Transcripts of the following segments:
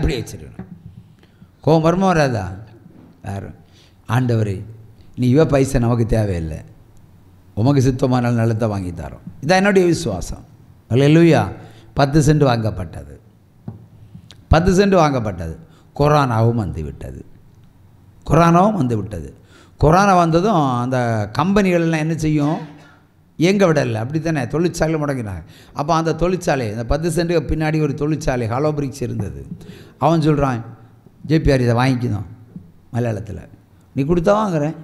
அப்படி வச்சிருக்கணும். கோபம் வருமா வராதா? யாரும் ஆண்டவரே நீ இவ பைசா நமக்கு தேவையில்லை, உமக்கு சுத்தமான நிலத்தை வாங்கி தரோம். இதான் என்னுடைய விசுவாசம். அல்லேலூயா. 10 சென்ட் வாங்கப்பட்டது, 10 சென்ட் வாங்கப்பட்டது. கொரோனாவும் வந்து விட்டது, கொரோனாவும் வந்து விட்டது. கொரோனா வந்ததும் அந்த கம்பெனிகள்லாம் என்ன செய்யும்? எங்க விடலை, அப்படி தானே? தொழிற்சாலை முடங்கினாங்க. அப்போ அந்த தொழிற்சாலை, இந்த 10 சென்ட்டுக்கு பின்னாடி ஒரு தொழிற்சாலை ஹாலோ பிரிக்ஸ் இருந்தது. அவன் சொல்கிறான், ஜேபிஆர் இதை வாங்கிக்கணும் மலையாளத்தில், நீ கொடுத்தா வாங்குறேன்.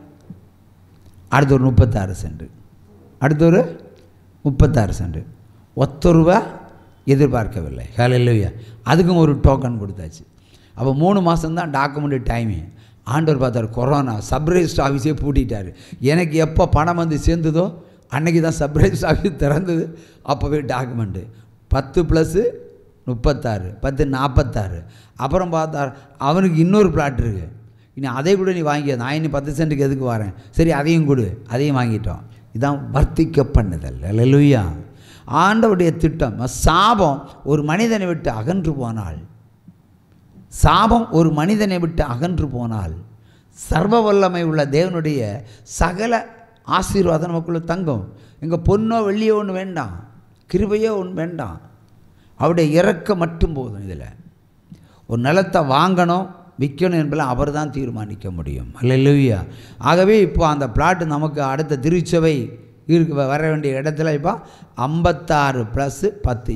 அடுத்து ஒரு 36 சென்ட், அடுத்து ஒரு 36 சென்ட். ₹1 எதிர்பார்க்கவில்லை. ஹல்லேலூயா. அதுக்கும் ஒரு டோக்கன் கொடுத்தாச்சு. அப்போ 3 மாதம்தான் டாக்குமெண்ட் டைமு. ஆண்டவர் பார்த்தார், கொரோனா சப்ரெஜிஸ்டர் ஆஃபீஸே பூட்டிட்டார். எனக்கு எப்போ பணம் வந்து சேர்ந்ததோ அன்றைக்கி தான் சப்ரெஜிஸ்டர் ஆஃபீஸ் திறந்தது. அப்போவே டாக்குமெண்ட்டு 10 + 36, 10 46. அப்புறம் பார்த்தார், அவனுக்கு இன்னொரு பிளாட் இருக்குது, இனி அதை கூட நீ வாங்கிக்க, நான் இனி 10 சென்ட்டுக்கு எதுக்கு வரேன், சரி அதையும் கொடு, அதையும் வாங்கிட்டோம். இதான் வர்த்திக்க பண்ணுதல். அல்லேலூயா. ஆண்டவருடைய திட்டம். சாபம் ஒரு மனிதனை விட்டு அகன்று போனால், சாபம் ஒரு மனிதனை விட்டு அகன்று போனால் சர்வ வல்லமை உள்ள தேவனுடைய சகல ஆசீர்வாதம் நமக்குள்ள தங்கும். இங்கே பொண்ணோ வெள்ளியோ ஒன்று வேண்டாம், கிருபையோ ஒன்று வேண்டாம், அவருடைய இரக்கம் மட்டும் போதும். இதில் ஒரு நிலத்தை வாங்கணும் விற்கணும் என்பதெல்லாம் அவர் தான் தீர்மானிக்க முடியும். அல்லேலூயா. ஆகவே இப்போ அந்த பிளாட்டு நமக்கு அடுத்த திருச்சபை இருக்கு வர வேண்டிய இடத்துல இப்போ 56 + 10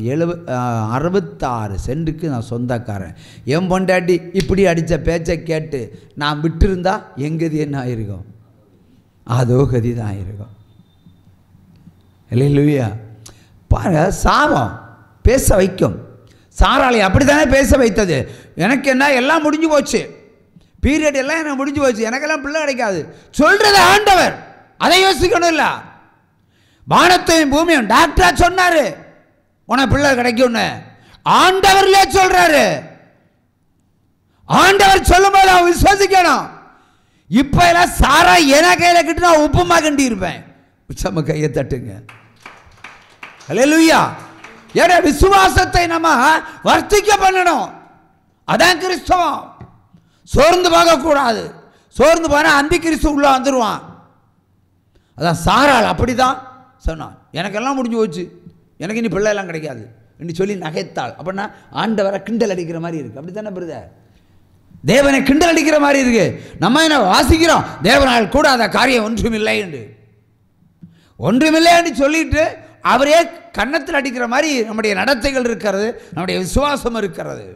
66 சென்ட்டுக்கு நான் சொந்தக்காரன். என் பொண்டாட்டி இப்படி அடித்த பேச்சை கேட்டு நான் விட்டுருந்தா எங்கதி என்ன ஆயிருக்கும்? அதோ கதி தான் ஆயிருக்கும். அல்லேலூயா. பாருங்க, சாபம் பேச வைக்கும். சாராளி அப்படி தானே பேச வைத்தது. எனக்கு என்ன, எல்லாம் முடிஞ்சு போச்சு, பீரியட் எல்லாம் எனக்கு முடிஞ்சு போச்சு, எனக்கெல்லாம் பிள்ளை கிடைக்காது சொல்றது ஆண்டவர். அதை யோசிக்கணும். இல்லை, வானத்தையும் பூமியும் டாக்டரா சொன்னாரு உனக்கு பிள்ளை கிடைக்கும்னு, ஆண்டவர்லே சொல்றாரு. ஆண்டவர் சொல்லும் போது அவன் விசுவாசிக்கணும். இப்ப எல்லாம் சாரா என கையில கிட்டு நான் உப்புமா கண்டி இருப்பேன். உச்சம கையை தட்டுங்க. அல்லேலூயா. ஏன்னா விசுவாசத்தை நம்ம வர்த்திக்க பண்ணணும். அதான் கிறிஸ்தவம். சோர்ந்து போக கூடாது. சோர்ந்து போனா அந்தி கிறிஸ்து உள்ள வந்துருவான். அதான் சாராள் அப்படிதான் சொன்னான், எனக்கெல்லாம் முடிஞ்சு போச்சு, எனக்கு இனி பிள்ளை எல்லாம் கிடைக்காது என்று சொல்லி நகைத்தாள். அப்படின்னா ஆண்டவரை கிண்டல் அடிக்கிற மாதிரி இருக்கு. அப்படி தானே பிரதர்? தேவனை கிண்டல் அடிக்கிற மாதிரி இருக்கு. நம்ம என்ன வாசிக்கிறோம், தேவனால் கூடாத காரியம் ஒன்றுமில்லை என்று, ஒன்றுமில்லை என்று சொல்லிட்டு அவரே கன்னத்தில் அடிக்கிற மாதிரி நம்முடைய நடத்தைகள் இருக்கிறது, நம்முடைய விசுவாசம் இருக்கிறது.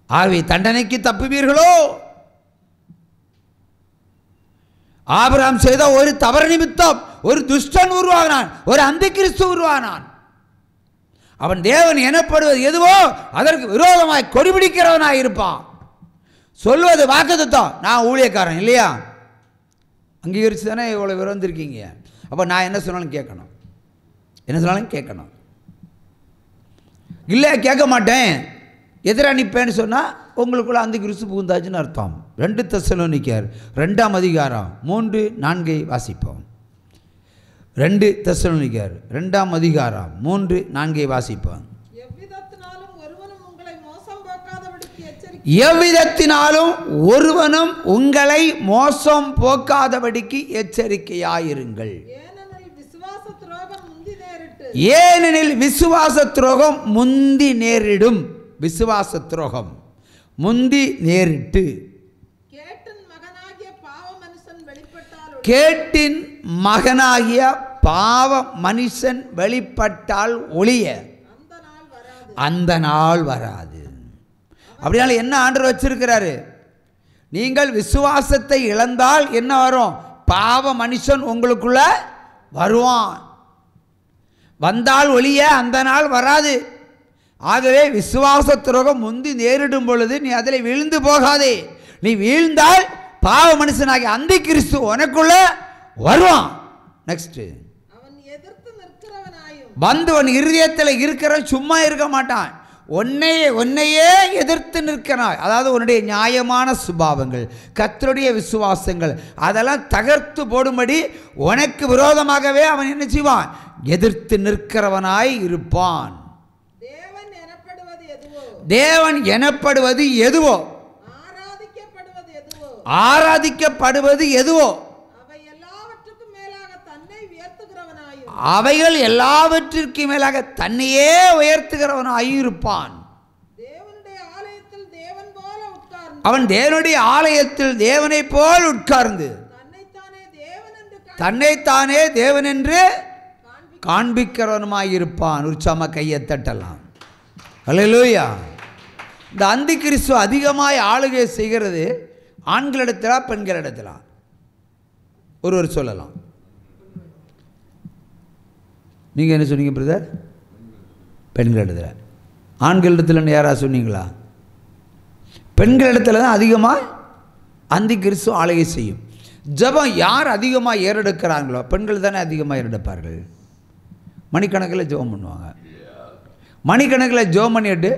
ஆகவே தண்டனைக்கு தப்புவீர்களோ? ஆபிரகாம் செய்த ஒரு தவறு நிமித்தம் ஒரு துஷ்டன் உருவாகினான், ஒரு அந்தி கிறிஸ்து உருவானான். அவன் தேவன் எனப்படுவது எதுவோ அதற்கு விரோதமாய் கொடிபிடிக்கிறவனாய் இருப்பான். சொல்வது வாக்குத்தத்தம், நான் ஊழியக்காரன் இல்லையா, அங்கீகரித்து தானே இவ்வளோ விரோந்திருக்கீங்க. அப்போ நான் என்ன சொன்னாலும் கேட்கணும், என்ன சொன்னாலும் கேட்கணும். இல்லை கேட்க மாட்டேன், எதிராக நிற்பேன்னு சொன்னால் உங்களுக்குள்ள அந்த கிறிஸ்து புகுந்தாச்சுன்னு அர்த்தம். 2 தெசலோனிக்கேயர் 2ஆம் அதிகாரம் 3, 4 வாசிப்போம். 2 தெசலோனிக்கேயர் 2ஆம் அதிகாரம் 3, 4 வாசிப்போம். எவ்விதத்தினாலும் ஒருவனும் உங்களை மோசம் போக்காதபடிக்கு எச்சரிக்கையாயிருங்கள். ஏனெனில் விசுவாச துரோகம் முந்தி நேரிடும். விசுவாச துரோகம் முந்தி நேரிட்டு கேட்டின் மகனாகிய பாவ மனுஷன் வெளிப்பட்டால் ஒழிய அந்த நாள் வராது. அப்படினால என்ன ஆண்டவர் வச்சிருக்கிறாரு? நீங்கள் விசுவாசத்தை இழந்தால் என்ன வரும்? பாவ மனுஷன் உங்களுக்குள்ள வருவான். வந்தால் ஒழிய அந்த நாள் வராது. ஆகவே விசுவாச துரோகம் முந்தி நேரிடும் பொழுது நீ அதில் வீழ்ந்து போகாதே. நீ வீழ்ந்தால் பாவ மனுஷனாகி அந்தி கிறிஸ்து உனக்குள்ள வருவான். நெக்ஸ்ட், வந்து உன் இருதயத்தில் இருக்கிற சும்மா இருக்க மாட்டான், உன்னையே எதிர்த்து நிற்கிறாய். அதாவது உன்னுடைய நியாயமான சுபாவங்கள், கர்த்தருடைய விசுவாசங்கள் அதெல்லாம் தகர்த்து போடும்படி உனக்கு விரோதமாகவே அவன் என்ன செய்வான்? எதிர்த்து நிற்கிறவனாய் இருப்பான். தேவன் எனப்படுவது எதுவோ, ஆராதிக்கப்படுவது எதுவோ, அவைகள் எல்லாவற்றிற்கும் மேலாக தன்னையே உயர்த்துகிறவனாயிருப்பான். அவன் தேவனுடைய ஆலயத்தில் தேவனை போல் உட்கார்ந்து தன்னைத்தானே தேவன் என்று காண்பிக்கிறவனுமாயிருப்பான். உற்சாம கையை தட்டலாம். அல்லேலூயா. இந்த அந்தி கிறிஸ்து அதிகமாய் ஆளுகை செய்கிறது ஆண்களிடத்திலா பெண்களிடத்திலா? ஒருவர் சொல்லலாம். நீங்கள் என்ன சொன்னீங்க பிரதர்? பெண்களிடத்தில். ஆண்களிடத்தில் யாராவது சொன்னீங்களா? பெண்களிடத்தில் தான் அதிகமாக அந்தி கிறிஸ்து ஆளுகை செய்யும். ஜெபம் யார் அதிகமாக ஏறெடுக்கிறாங்களோ பெண்கள் தானே அதிகமாக ஏறெடுப்பார்கள். மணிக்கணக்கில் ஜெபம் பண்ணுவாங்க. மணிக்கணக்கில் ஜெபம் பண்ணிட்டு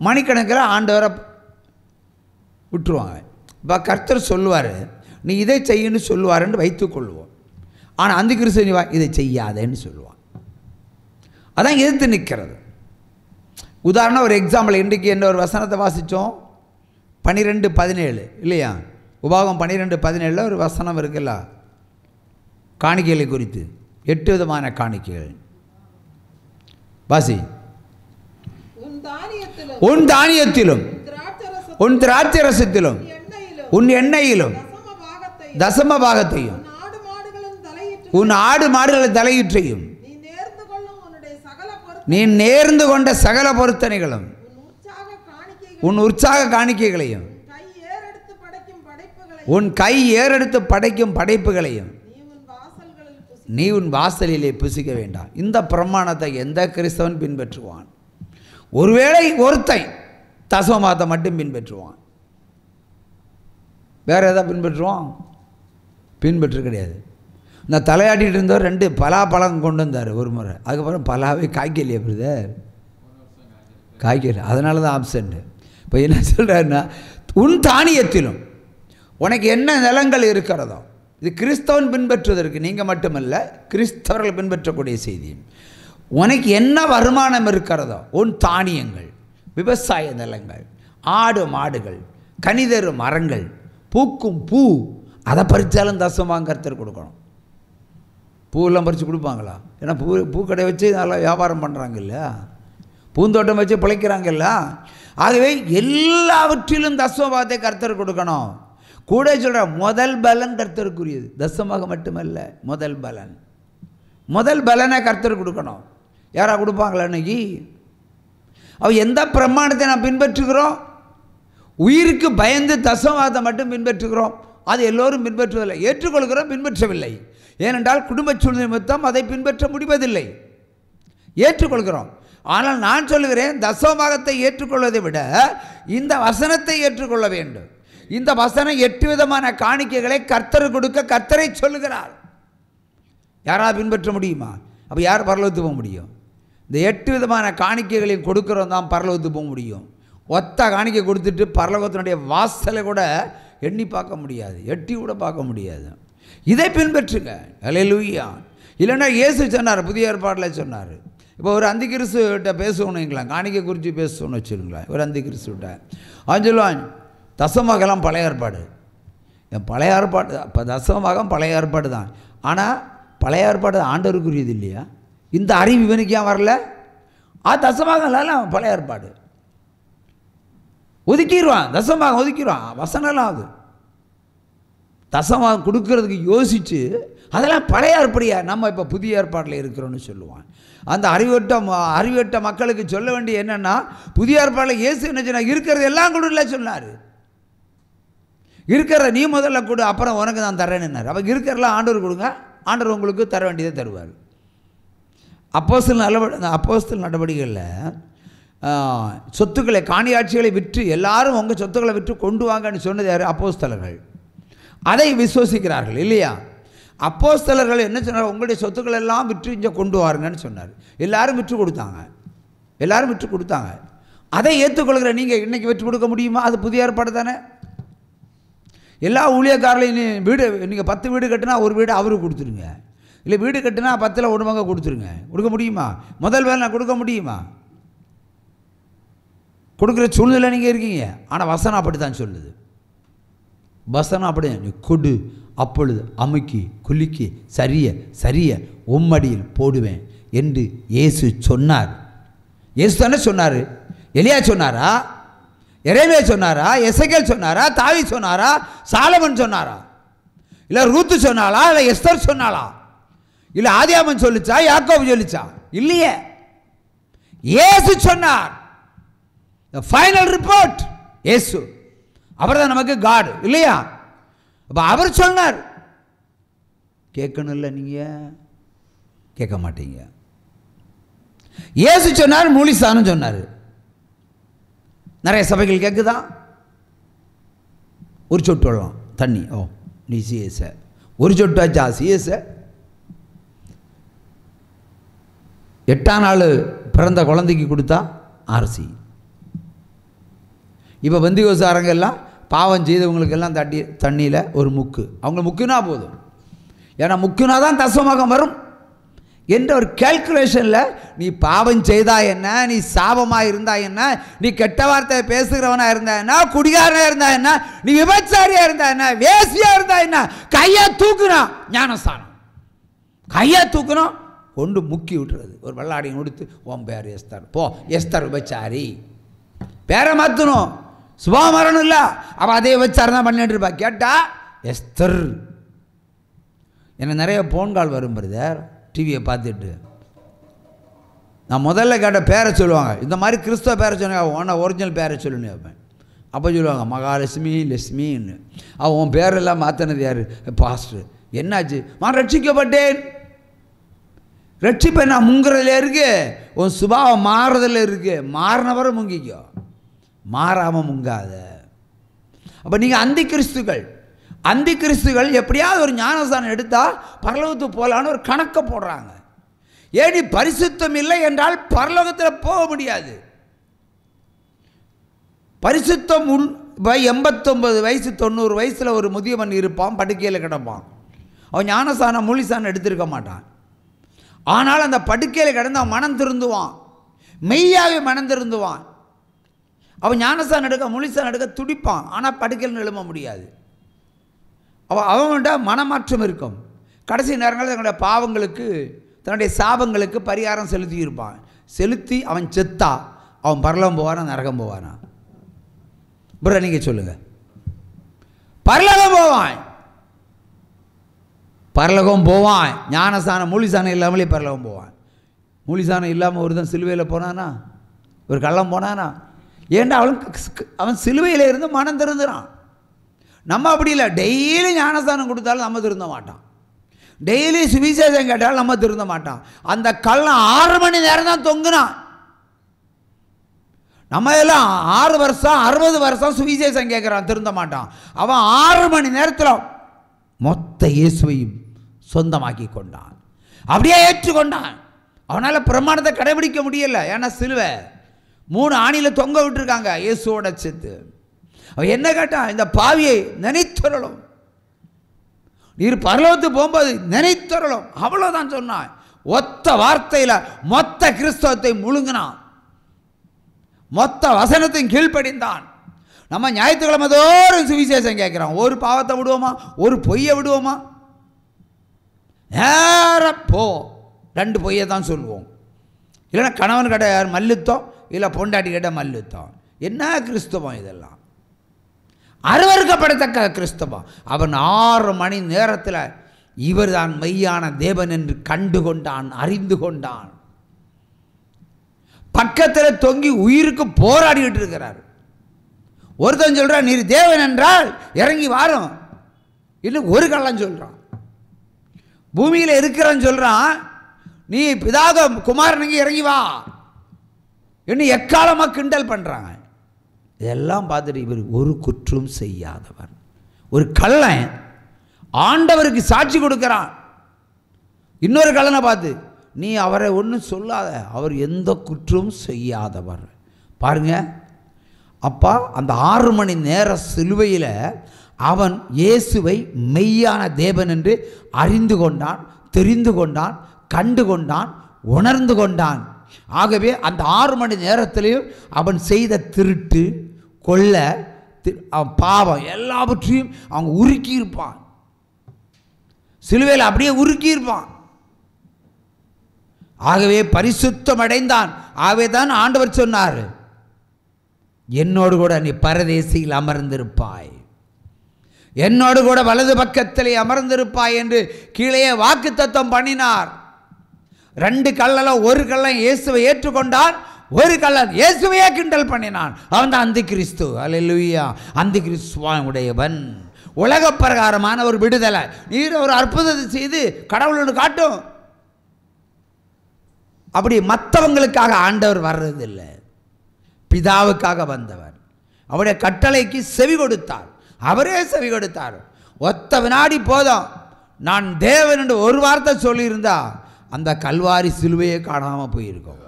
மணிக்கணக்கில் ஆண்டவரை விட்டுருவாங்க. இப்போ கர்த்தர் சொல்லுவார், நீ இதை செய்யன்னு சொல்லுவாருன்னு வைத்துக்கொள்வோம். ஆனால் அந்தி கிறிஸ்து நீ இதை செய்யாதேன்னு சொல்லுவான். அதான் எதிர்த்து நிற்கிறது. உதாரணம் ஒரு எக்ஸாம்பிள். இன்றைக்கு என்ன ஒரு வசனத்தை வாசித்தோம், 12:17 இல்லையா? உபாகம் 12:17 ஒரு வசனம் இருக்குல்ல, காணிக்கைகளை குறித்து 8 விதமான காணிக்கைகள். வாசி. உன் தானியத்திலும் உன் திராட்சரசத்திலும் உன் எண்ணெயிலும் தசம பாகத்தையும் உன் ஆடு மாடுகளின் தலையீற்றையும் நீ நேர்ந்து கொண்ட சகல பொருத்தனைகளும் உன் உற்சாக காணிக்கைகளையும் உன் கை ஏறெடுத்து படைக்கும் படைப்புகளையும் நீ உன் வாசலிலே புசிக்க வேண்டாம். இந்த பிரமாணத்தை எந்த கிறிஸ்தவன் பின்பற்றுவான்? ஒருவேளை ஒருத்தன் தசமபாகத்தை மட்டும் பின்பற்றுவான். வேறு எதாவது பின்பற்றுவான்? பின்பற்ற கிடையாது. இந்த தலையாட்டிகிட்டு இருந்தவர் 2 பலாப்பழம் கொண்டு வந்தார் ஒரு முறை. அதுக்கப்புறம் பலாவே காய்க்கலையே பிரதர், காய்க்கல. அதனால தான் ஆப்சண்ட். இப்போ என்ன சொல்கிறாருன்னா, உன் தானியத்திலும் உனக்கு என்ன நிலங்கள் இருக்கிறதோ, இது கிறிஸ்தவன் பின்பற்றுவதற்கு நீங்கள் மட்டுமல்ல கிறிஸ்தவர்கள் பின்பற்றக்கூடிய செய்தி. உனக்கு என்ன வருமானம் இருக்கிறதோ உன் தானியங்கள், விவசாய நிலங்கள், ஆடு மாடுகள், கனிதரு மரங்கள், பூக்கும் பூ, அதை பறித்தாலும் தசமாக கர்த்தர் கொடுக்கணும். பூவெல்லாம் பறித்து கொடுப்பாங்களா? ஏன்னா பூக்கடை வச்சு நல்லா வியாபாரம் பண்ணுறாங்க இல்லையா, பூந்தோட்டம் வச்சு பிழைக்கிறாங்கல்ல. ஆகவே எல்லாவற்றிலும் தசமபாகத்தை கர்த்தர் கொடுக்கணும். கூட சொல்கிற முதல் பலன் கர்த்தருக்குரியது. தசமாக மட்டுமல்ல, முதல் பலனை கர்த்தர் கொடுக்கணும். யாரா கொடுப்பாங்களா இன்னைக்கு? அவ எந்த பிரமாணத்தை நாம் பின்பற்றுகிறோம்? உயிருக்கு பயந்து தசமபாகத்தை மட்டும் பின்பற்றுகிறோம். அது எல்லோரும் பின்பற்றுவதில்லை. ஏற்றுக்கொள்கிறோம், பின்பற்றவில்லை. ஏனென்றால் குடும்ப சூழ்நிலை நிமித்தம் அதை பின்பற்ற முடிவதில்லை. ஏற்றுக்கொள்கிறோம். ஆனால் நான் சொல்லுகிறேன், தசமபாகத்தை ஏற்றுக்கொள்வதை விட இந்த வசனத்தை ஏற்றுக்கொள்ள வேண்டும். இந்த வசனம் 8 விதமான காணிக்கைகளை கர்த்தர் கொடுக்க கர்த்தரை சொல்லுகிறார். யாராவது பின்பற்ற முடியுமா? அப்போ யார் பரலோகத்துக்கு போக முடியும்? இந்த 8 விதமான காணிக்கைகளையும் கொடுக்குறோம் தான் பரலோகத்துக்கு போக முடியும். ஒத்த காணிக்கை கொடுத்துட்டு பரலோகத்தினுடைய வாசலை கூட எண்ணி பார்க்க முடியாது, எட்டி கூட பார்க்க முடியாது. இதை பின்பற்றுங்க. அல்லேலூயா. இல்லைன்னா இயேசு சொன்னார், புதிய ஏற்பாட்டில் சொன்னார். இப்போ ஒரு அந்தி கிறிஸ்துவிட்ட பேசணுங்களா, காணிக்கை குறித்து பேசணும்னு வச்சுருங்களேன். ஒரு அந்தி கிறிஸ்துவிட்ட அவன் சொல்லுவான், தசமபாகம் பழைய ஏற்பாடு. பழைய ஏற்பாடு, அப்போ தசமபாகம் பழைய ஏற்பாடு தான். ஆனால் பழைய ஏற்பாடு ஆண்டவருக்குரியது இல்லையா? இந்த அறிவு இவனுக்கு ஏன் வரல? தசமபாகம் பழைய ஏற்பாடு ஒதுக்கிடுவான், தசமபாகம் ஒதுக்கிடுவான். வசனம்லாம் அது தசமபாகம் கொடுக்கறதுக்கு யோசித்து அதெல்லாம் பழைய ஏற்பாடியா, நம்ம இப்போ புதிய ஏற்பாட்டில் இருக்கிறோன்னு சொல்லுவான். அந்த அறிவட்ட மக்களுக்கு சொல்ல வேண்டிய என்னென்னா, புதிய ஏற்பாட்டில் இயேசு என்ன சொன்னார்? இருக்கிறது எல்லாம் கொடுல சொன்னார். இருக்கிற நீ முதல்ல கொடு, அப்புறம் உனக்கு நான் தரேன்னார். அப்போ இருக்கிறலாம் ஆண்டவர் கொடுங்க, ஆண்டவர் உங்களுக்கு தர வேண்டியதை தருவார். அப்போஸ்தலர் நடவடிக்கைகளில் சொத்துக்களை, காணியாட்சிகளை விற்று எல்லாரும் உங்கள் சொத்துக்களை விற்று கொண்டு வாங்கன்னு சொன்னது யார்? அப்போஸ்தலர்கள். அதை விசுவசிக்கிறார்கள் இல்லையா? அப்போஸ்தலர்கள் என்ன சொன்னார்? உங்களுடைய சொத்துக்கள் எல்லாம் விற்று இங்கே கொண்டு வாருங்கன்னு சொன்னார். எல்லாரும் விற்று கொடுத்தாங்க. அதை ஏற்றுக்கொள்கிற நீங்கள் இன்றைக்கி விற்று கொடுக்க முடியுமா? அது புதிய ஏற்பாடு தானே. எல்லா ஊழியக்காரர்களையும் வீடு, நீங்கள் 10 வீடு கட்டினா ஒரு வீடு அவருக்கு கொடுத்துருங்க, இல்லை வீடு கட்டினா 10ல் 1 பங்கு கொடுத்துருங்க. கொடுக்க முடியுமா? முதல் வேலை நான் கொடுக்க முடியுமா? கொடுக்குற சூழ்நிலை நீங்கள் இருக்கீங்க. ஆனால் வசனம் அப்படி தான் சொல்லுது. வசனம் அப்படி நீ கொடு, அப்பொழுது அமுக்கி குலுக்கி சரிய உம்மடியில் போடுவேன் என்று இயேசு சொன்னார். இயேசு தானே சொன்னார்? எலியா சொன்னாரா? எரேமியா சொன்னாரா? எசேக்கியேல் சொன்னாரா? தாவீது சொன்னாரா? சாலமன் சொன்னாரா? இல்லை ரூத்து சொன்னாளா? இல்லை எஸ்தர் சொன்னாளா? இல்லை ஆதியாமன் சொல்லிச்சா? யாக்கோபு சொல்லிச்சா? இல்லையே, இயேசு சொன்னார். ஃபைனல் ரிப்போர்ட் இயேசு. அவர் தான் நமக்கு காட் இல்லையா? அப்போ அவர் சொன்னார். கேட்கணும் இல்லை, நீங்கள் கேட்க மாட்டீங்க. இயேசு சொன்னார், மூலிசானும் சொன்னார். நிறைய சபைகள் கேட்குதா? ஒரு சொட்டு வரலாம் தண்ணி, ஓ நீ சிஎஸ், ஒரு சொட்டு ஆச்சா சிஎஸ். 8ஆம் நாள் பிறந்த குழந்தைக்கு கொடுத்தா ஆர்சி. இப்போ பந்திகோசாரங்க எல்லாம் பாவம் செய்தவங்களுக்கெல்லாம் தண்ணியில் ஒரு முக்கு, அவங்க முக்குனா போதும், ஏன்னா முக்குனா தான் தசமகம் வரும் என்ற ஒரு கேல்குலேஷனில் நீ பாவம் செய்தா என்ன, நீ சாபமாக இருந்தா என்ன, நீ கெட்ட வார்த்தை பேசுகிறவனாக இருந்தா என்ன, குடிகாரனாக இருந்தா என்ன, நீ விபச்சாரியாக இருந்தா என்ன, வேசியாக இருந்தா என்ன, கையை தூக்குனா ஞானஸ்தானம், கையை தூக்கணும், கொண்டு முக்கி விட்டுறது. ஒரு வெள்ளாடியை கொடுத்து உன் பேர் எஸ்தர், போ எஸ்தர் விபச்சாரி, பேரை மாற்றணும், சுபாமரணம் இல்லை. அவள் அதே விபச்சாரம் தான் பண்ணிட்டு இருப்பா. கேட்டால் எஸ்தர். எனக்கு நிறைய ஃபோன் கால் வரும் பிரதர், டிவியை பார்த்துட்டு. நான் முதல்ல கேட்ட பேரை சொல்லுவாங்க, இந்த மாதிரி கிறிஸ்தவ பேரை சொன்னாங்க, உன்ன ஒரிஜினல் பேரை சொல்லுன்னு கேட்பேன். அப்போ சொல்லுவாங்க மகாலட்சுமி லட்சுமின்னு. அவன் உன் பேரெல்லாம் மாற்றினது யார்? பாஸ்டர். என்னாச்சு? நான் ரட்சிக்கப்பட்டேன். ரட்சிப்பை நான் முங்குறதுல இருக்கு, உன் சுபாவம் மாறுறதுல இருக்கு. மாறினவரை முங்கிக்கோ, மாறாமல் முங்காத. அப்போ நீங்கள் அந்தி கிறிஸ்துகள் எப்படியாவது ஒரு ஞானஸ்தானம் எடுத்தால் பரலோகத்துக்கு போகலான்னு ஒரு கணக்கை போடுறாங்க. ஏன் நீ பரிசுத்தம் இல்லை என்றால் பரலோகத்தில் போக முடியாது. பரிசுத்தம் 89 வயசு 90 வயசில் ஒரு முதியவன் இருப்பான், படுக்கையில் கிடப்பான். அவன் ஞானஸ்தானம் மூலிசானம் எடுத்திருக்க மாட்டான். ஆனால் அந்த படுக்கையில் கிடந்து அவன் மனம் திருந்துவான், மெய்யாகவே மனம் திருந்துவான். அவன் ஞானஸ்தானம் எடுக்க மூலிசானம் எடுக்க துடிப்பான், ஆனால் படுக்கையில் எழும்ப முடியாது. அவன்கிட்ட மனமாற்றம் இருக்கும். கடைசி நேரங்களில் தன்னுடைய பாவங்களுக்கு, தன்னுடைய சாபங்களுக்கு பரிகாரம் செலுத்தி இருப்பான். செலுத்தி அவன் செத்தா அவன் பரலோகம் போவானா நரகம் போவானா? புற நீங்கள் சொல்லுங்கள். பரலோகம் போவான், பரலோகம் போவான். ஞானஸ்தானம் மூலிசானம் இல்லாமலே பரலோகம் போவான். மூலிசானம் இல்லாமல் ஒருத்தன் சிலுவையில் போனானா, ஒரு கள்ளம் போனானா? ஏன்டா அவன் சிலுவையில் இருந்து மனம் திருந்துறான். நம்ம அப்படி இல்லை. டெய்லி ஞானஸ்தானம் கொடுத்தாலும் நம்ம திருந்த மாட்டான், டெய்லி சுவிசேஷம் கேட்டாலும் நம்ம திருந்த மாட்டான். அந்த கள்ளம் 6 மணி நேரம் தான் தொங்குனான். நம்ம எல்லாம் 6 வருஷம் 60 வருஷம் சுவிசேஷம் கேட்குறான், திருந்த மாட்டான். அவன் 6 மணி நேரத்தில் மொத்த இயேசுவையும் சொந்தமாக்கி கொண்டான், அப்படியே ஏற்றுக்கொண்டான். அவனால் பிரமாணத்தை கடைபிடிக்க முடியல, ஏன்னா சிலுவை 3 ஆணியில் தொங்க விட்டுருக்காங்க இயேசுவோட சேர்த்து. அவன் என்ன கேட்டான்? இந்த பாவியை நினைத்தரலும், நீர் பரலோகத்துக்கு போகும்போது நினைத்தரலும், அவ்வளோதான் சொன்னான். ஒத்த வார்த்தையில் மொத்த கிறிஸ்தவத்தை முழுங்கினான், மொத்த வசனத்தையும் கீழ்ப்படிந்தான். நம்ம ஞாயிற்றுக்கிழமை தோறும் சுவிசேஷம் கேட்குறோம், ஒரு பாவத்தை விடுவோமா, ஒரு பொய்யை விடுவோமா? நேர போ, 2 பொய்யை தான் சொல்லுவோம். இல்லைன்னா கணவன் கிட்ட மல்லுத்தம், இல்லை பொண்டாட்டி கிட்ட மல்லுத்தம். என்ன கிறிஸ்தவம் இதெல்லாம்? அருவருக்கப்படத்தக்க கிறிஸ்தவம். அவன் 6 மணி நேரத்தில் இவர் தான் மெய்யான தேவன் என்று கண்டு கொண்டான், அறிந்து கொண்டான். பக்கத்தில் தொங்கி உயிருக்கு போராடிக்கிட்டு இருக்கிறார். ஒருத்தன் சொல்கிறான் நீர் தேவன் என்றால் இறங்கி வாரும், இன்னும் ஒரு கள்ளம் சொல்கிறான். பூமியில் இருக்கிறான்னு சொல்கிறான், நீ பிதாக குமாரனுக்கு இறங்கி வா இன்னும் எக்காலமாக கிண்டல் பண்ணுறாங்க. இதெல்லாம் பார்த்துட்டு இவர் ஒரு குற்றம் செய்யாதவர், ஒரு கள்ளன் ஆண்டவருக்கு சாட்சி கொடுக்கிறான். இன்னொரு கள்ளனை பார்த்து நீ அவரை ஒன்றும் சொல்லாத, அவர் எந்த குற்றமும் செய்யாதவர். பாருங்க, அப்பா அந்த 6 மணி நேர சிலுவையில் அவன் இயேசுவை மெய்யான தேவன் என்று அறிந்து கொண்டான், தெரிந்து கொண்டான், கண்டு கொண்டான், உணர்ந்து கொண்டான். ஆகவே அந்த 6 மணி நேரத்திலையும் அவன் செய்த திருட்டு, கொள்ளை, அவன் பாவம் எல்லாவற்றையும் அவங்க உருக்கி இருப்பான். சிலுவையில் அப்படியே உருக்கி இருப்பான். ஆகவே பரிசுத்தம் அடைந்தான். ஆகவே தான் ஆண்டவர் சொன்னார், என்னோடு கூட நீ பரதேசியில் அமர்ந்திருப்பாய், என்னோடு கூட வலது பக்கத்திலே அமர்ந்திருப்பாய் என்று கீழே வாக்குத்தத்தம் பண்ணினார். 2 கள்ளன், ஒரு கள்ளன் இயேசுவை ஏற்றுக்கொண்டான், ஒரு கள்ளன் இயேசுவையே கிண்டல் பண்ணினான். அவன் தான் அந்தி கிறிஸ்து. அல்லேலூயா. அந்தி கிறிஸ்துவானுடையவன். உலக பிரகாரமான ஒரு விடுதலை. நீர் ஒரு அற்புதத்தை செய்து கடவுளோடு காட்டும். அப்படி மற்றவங்களுக்காக ஆண்டவர் வர்றதில்லை, பிதாவுக்காக வந்தவர். அவருடைய கட்டளைக்கு செவி கொடுத்தார், அவரே செவி கொடுத்தார். ஒத்த வினாடி போதும், நான் தேவன் என்று ஒரு வார்த்தை சொல்லியிருந்தா அந்த கல்வாரி சிலுவையே காணாமல் போயிருக்கும்.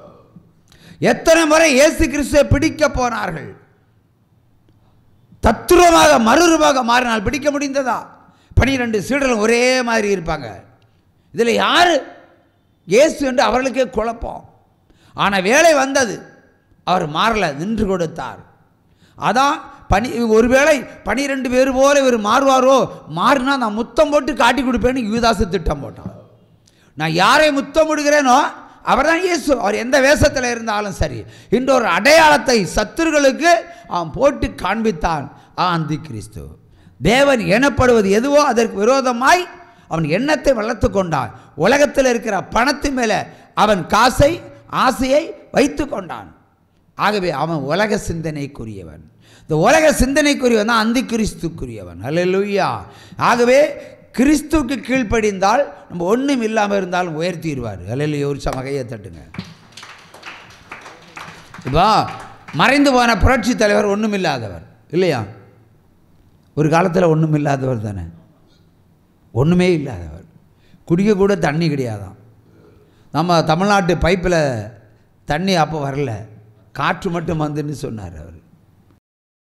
எத்தனை முறை இயேசு கிறிஸ்துவை பிடிக்க போனார்கள், தத்துரமாக மறுரூபமாக மாறினால் பிடிக்க முடிந்ததா? 12 சீடர்கள் ஒரே மாதிரி இருப்பாங்க. இதில் யார் இயேசு என்று அவர்களுக்கே குழப்பம். ஆனால் வேலை வந்தது, அவர் மாறலை, நின்று கொடுத்தார். அதான் ஒருவேளை 12 பேர் போல இவர் மாறுவாரோ, மாறினா நான் முத்தம் போட்டு காட்டி கொடுப்பேன்னு யூதாசு திட்டம் போட்டான். நான் யாரை முத்தம் விடுகிறேனோ அவர் தான் இயேசு. அவர் எந்த வேஷத்தில் இருந்தாலும் சரி. இன்று ஒரு அடையாளத்தை சத்துருக்களுக்கு அவன் போட்டு காண்பித்தான். அந்தி கிறிஸ்து. தேவன் எனப்படுவது எதுவோ அதற்கு விரோதமாய் அவன் எண்ணத்தை வளர்த்து கொண்டான். உலகத்தில் இருக்கிற பணத்தின் மேலே அவன் காசை, ஆசையை வைத்து கொண்டான். ஆகவே அவன் உலக சிந்தனைக்குரியவன். இந்த உலக சிந்தனைக்குரியவன் தான் அந்தி கிறிஸ்துக்குரியவன். அல்லேலூயா. ஆகவே கிறிஸ்துவுக்கு கீழ்ப்படிந்தால் நம்ம ஒன்றும் இல்லாமல் இருந்தாலும் உயர்த்திடுவார். அல்லேலூயா. ஒரு சமகையை தட்டுங்க. இப்போ மறைந்து போன புரட்சி தலைவர் ஒன்றும் இல்லாதவர் இல்லையா? ஒரு காலத்தில் ஒன்றும் இல்லாதவர் தானே, ஒன்றுமே இல்லாதவர். குடிக்க கூட தண்ணி கிடையாதான். நம்ம தமிழ்நாட்டு பைப்பில் தண்ணி அப்போ வரல, காற்று மட்டும் வந்துன்னு சொன்னார் அவர்.